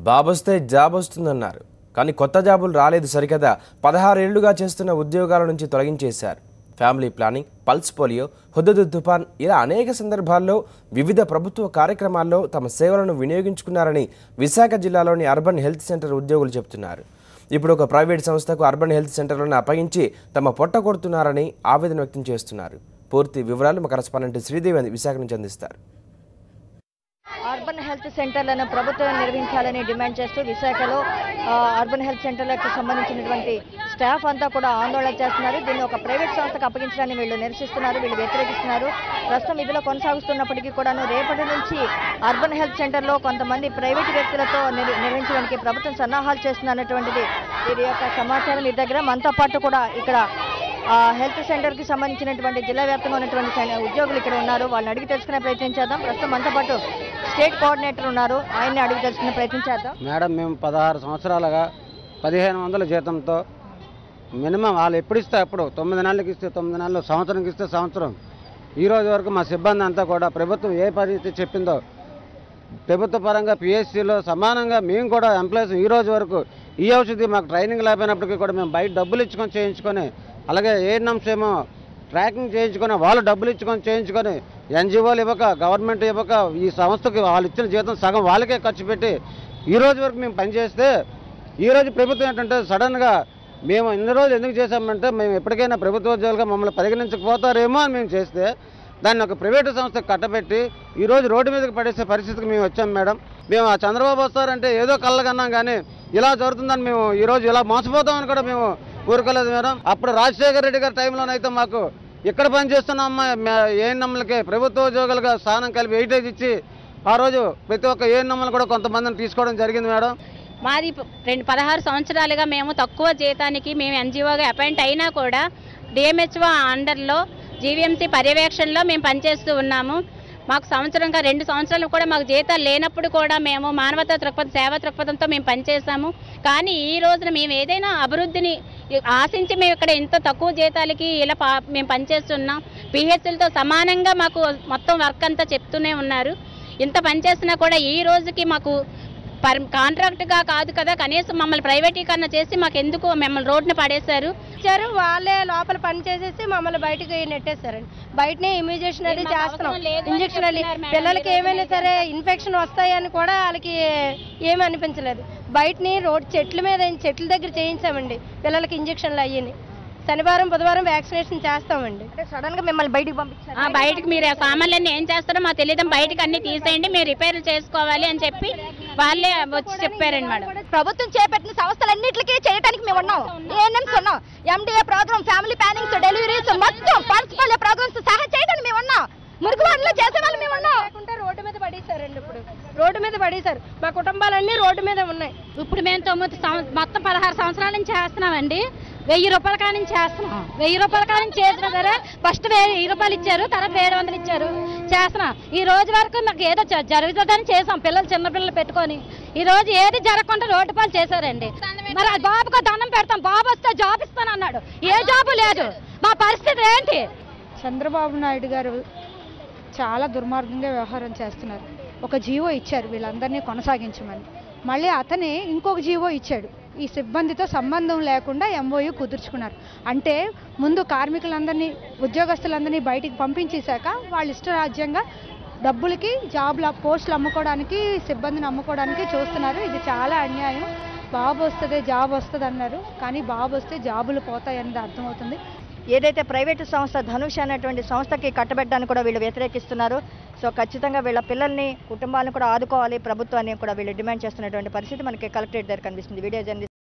బాబొస్తే job వస్తుందన్నారు. కానీ కొత్త జాబులు రాలేదు సరికదా 16 ఏళ్లుగా చేస్తున్న ఉద్యోగాల నుంచి తొలగించేశారు. Family planning, pulse polio, Hudhud తుఫాన్ ఇలా అనేక సందర్భాల్లో వివిధ ప్రభుత్వ కార్యక్రమాల్లో తమ సేవలను వినియోగించుకున్నారని విశాఖ జిల్లాలోని అర్బన్ హెల్త్ సెంటర్ ఉద్యోగులు చెబుతున్నారు. ఇప్పుడు ఒక ప్రైవేట్ సంస్థకు అర్బన్ హెల్త్ సెంటర్లను అప్పగించి తమ పొట్ట కొడుతున్నారని ఆవేదన వ్యక్తం చేస్తున్నారు. పూర్తి వివరాలు మా కరెస్పాండెంట్ శ్రీదేవి విశాఖ నుంచి అందిస్తారు. అర్బన్ హెల్త్ సెంటర్లను ప్రభుత్వం నిర్వహించాలని డిమాండ్ చేస్తూ విశాఖలో అర్బన్ హెల్త్ సెంటర్లకు సంబంధించినటువంటి స్టాఫ్ అంతా కూడా ఆందోళన చేస్తున్నారు. దీన్ని ఒక ప్రైవేట్ సంస్థకు అప్పగించడాన్ని వీళ్ళు నిరసిస్తున్నారు, వీళ్ళు వ్యతిరేకిస్తున్నారు. ప్రస్తుతం ఇదిలో కొనసాగుతున్నప్పటికీ కూడాను రేపటి నుంచి అర్బన్ హెల్త్ సెంటర్లో కొంతమంది ప్రైవేట్ వ్యక్తులతో నిర్వహించడానికి ప్రభుత్వం సన్నాహాలు చేస్తున్నటువంటిది వీరి యొక్క సమాచారం. ఈ దగ్గర మనతో పాటు కూడా ఇక్కడ హెల్త్ సెంటర్కి సంబంధించినటువంటి జిల్లా వ్యాప్తంగా ఉన్నటువంటి ఉద్యోగులు ఇక్కడ ఉన్నారు. వాళ్ళని అడిగి తెలుసుకునే ప్రయత్నం చేద్దాం. ప్రస్తుతం మనతో పాటు స్టేట్ కోఆర్డినేటర్ ఉన్నారు, ఆయన్ని అడిగి తెలుసుకునే ప్రయత్నం చేద్దాం. మేడం, మేము 16 సంవత్సరాలుగా 1500 జీతంతో మినిమం వాళ్ళు ఎప్పుడు ఇస్తే అప్పుడు 9 నెలలకు ఇస్తే 9 నెలలు, సంవత్సరానికి ఇస్తే సంవత్సరం. ఈ రోజు వరకు మా సిబ్బంది అంతా కూడా ప్రభుత్వం ఏ పరిస్థితి చెప్పిందో ప్రభుత్వ పరంగా పిఎస్సీలో సమానంగా మేము కూడా ఎంప్లాయీస్ ఈ రోజు వరకు ఈ ఔషధి మాకు ట్రైనింగ్ లేకపోయినప్పటికీ కూడా మేము బయట డబ్బులు ఇచ్చుకొని చేయించుకొని, అలాగే ఏఎన్ఎంస్ ఏమో ట్రాకింగ్ చేయించుకొని వాళ్ళు డబ్బులు ఇచ్చుకొని చేయించుకొని ఎన్జిఓలు ఇవ్వక, గవర్నమెంట్ ఇవ్వక, ఈ సంస్థకి వాళ్ళు ఇచ్చిన జీతం సగం వాళ్ళకే ఖర్చు పెట్టి ఈ రోజు వరకు మేము పనిచేస్తే ఈరోజు ప్రభుత్వం ఏంటంటే సడన్గా మేము ఇన్ని రోజులు ఎందుకు చేశామంటే మేము ఎప్పటికైనా ప్రభుత్వ ఉద్యోగులుగా మమ్మల్ని పరిగణించకపోతారేమో అని మేము చేస్తే దాన్ని ఒక ప్రైవేటు సంస్థకు కట్టబెట్టి ఈరోజు రోడ్డు మీదకి పడేసే పరిస్థితికి మేము వచ్చాం మేడం. మేము ఆ చంద్రబాబు వస్తారంటే ఏదో కళ్ళకన్నాం, కానీ ఇలా జరుగుతుందని మేము ఈరోజు ఇలా మోసపోతామని కూడా మేము ఊరుకోలేదు మేడం. అప్పుడు రాజశేఖర రెడ్డి గారి టైంలోనైతే మాకు ఇక్కడ పనిచేస్తున్న ఏఎన్ఎంలకే ప్రభుత్వ ఉద్యోగులుగా స్థానం కలిపి వెయిటేజ్ ఇచ్చి ఆ రోజు ప్రతి ఒక్క ఏఎన్ఎంలు కూడా కొంతమందిని తీసుకోవడం జరిగింది మేడం. మాది 16 సంవత్సరాలుగా మేము తక్కువ జీతానికి మేము ఎన్జిఓగా అపాయింట్ అయినా కూడా డిఎంహెచ్ఓ అండర్లో జీవీఎంసీ పర్యవేక్షణలో మేము పనిచేస్తూ ఉన్నాము. మాకు సంవత్సరంగా 2 సంవత్సరాలు కూడా మాకు జీతాలు లేనప్పుడు కూడా మేము మానవతా దృక్పథం, సేవా దృక్పథంతో మేము పనిచేసాము. కానీ ఈ రోజున మేము ఏదైనా అభివృద్ధిని ఆశించి మేము ఇక్కడ ఇంత తక్కువ జీతాలకి ఇలా మేము పనిచేస్తున్నాం. పిహెచ్లతో సమానంగా మాకు మొత్తం వర్క్ అంతా చెప్తూనే ఉన్నారు. ఇంత పనిచేసినా కూడా ఈ రోజుకి మాకు కాంట్రాక్ట్గా కాదు కదా, కనీసం మమ్మల్ని ప్రైవేటీకరణ చేసి మాకు ఎందుకు మమ్మల్ని రోడ్డున పడేశారు. వాళ్ళే లోపల పని చేసేసి మమ్మల్ని బయటకు నెట్టేశారండి. బయటనే ఇమ్యూజేషన్ అది చేస్తున్నాం, ఇంజక్షన్ అది పిల్లలకి ఏమైనా సరే ఇన్ఫెక్షన్ వస్తాయని కూడా వాళ్ళకి ఏమి అనిపించలేదు. బయటని చెట్ల దగ్గర చేయించామండి పిల్లలకి ఇంజక్షన్లు అయ్యి. శనివారం బుధవారం వ్యాక్సినేషన్ చేస్తామండి. సడన్ గా మిమ్మల్ని బయటకు పంపించారు. బయటకు మీరు సామాన్లన్నీ ఏం చేస్తారో మాకు తెలియదు, బయటకు అన్ని తీసేయండి, మీరు రిపేర్లు చేసుకోవాలి అని చెప్పి వాళ్ళే వచ్చి చెప్పారండి మేడం. ప్రభుత్వం చేపట్టిన సంస్థలన్నింటికి చేయడానికి మేము ఉన్నాం. ఏఎన్ఎంస్ ఉన్నాం, MDA programme, family plannings, deliveries, మొత్తం పల్స్ పోలియో ప్రోగ్రామ్స్ సహా చేయడానికి మేము ఉన్నాం. మురుగువాడలో చేసే వాళ్ళు మేము ఉన్నాం. రోడ్డు మీద పడేశారండి. ఇప్పుడు రోడ్డు మీద పడేశారు. మా కుటుంబాలన్నీ రోడ్డు మీద ఉన్నాయి. ఇప్పుడు మేము మొత్తం 16 సంవత్సరాల నుంచి చేస్తున్నామండి. 1000 రూపాయల కాడ నుంచి చేస్తున్నాం. 1000 రూపాయల కాడ నుంచి చేసినా సరే ఫస్ట్ 1000 రూపాయలు ఇచ్చారు, తర్వాత 700 ఇచ్చారు. చేస్తున్నాం. ఈ రోజు వరకు నాకు ఏదో జరుగుతుందని చేసాం, చిన్నపిల్లలు పెట్టుకొని. ఈ రోజు ఏది జరగకుండా రోడ్డు పాలు చేశారండి. మరి బాబుకు దండం పెడతాం, బాబు వస్తే జాబ్ ఇస్తానన్నాడు, ఏ జాబు లేదు. మా పరిస్థితి ఏంటి? చంద్రబాబు నాయుడు గారు చాలా దుర్మార్గంగా వ్యవహారం చేస్తున్నారు. ఒక జీవో ఇచ్చారు వీళ్ళందరినీ కొనసాగించమని, మళ్ళీ అతనే ఇంకొక జీవో ఇచ్చాడు. ఈ సిబ్బందితో సంబంధం లేకుండా ఎంఓయూ కుదుర్చుకున్నారు. అంటే ముందు కార్మికులందరినీ, ఉద్యోగస్తులందరినీ బయటికి పంపించేశాక వాళ్ళు ఇష్టరాజ్యంగా డబ్బులకి పోస్టులు అమ్ముకోవడానికి, సిబ్బందిని అమ్ముకోవడానికి చూస్తున్నారు. ఇది చాలా అన్యాయం. బాబు వస్తుంది, జాబ్ వస్తుంది అన్నారు, కానీ బాబు వస్తే జాబులు పోతాయనేది అర్థమవుతుంది. ఏదైతే ప్రైవేటు సంస్థ ధనుష్ అనేటువంటి సంస్థకి కట్టబెట్టడానికి కూడా వీళ్ళు వ్యతిరేకిస్తున్నారు. సో ఖచ్చితంగా వీళ్ళ పిల్లల్ని, కుటుంబాలను కూడా ఆదుకోవాలి ప్రభుత్వాన్ని కూడా వీళ్ళు డిమాండ్ చేస్తున్నటువంటి పరిస్థితి మనకి కలెక్టరేట్ దగ్గర కనిపిస్తుంది. Video journalist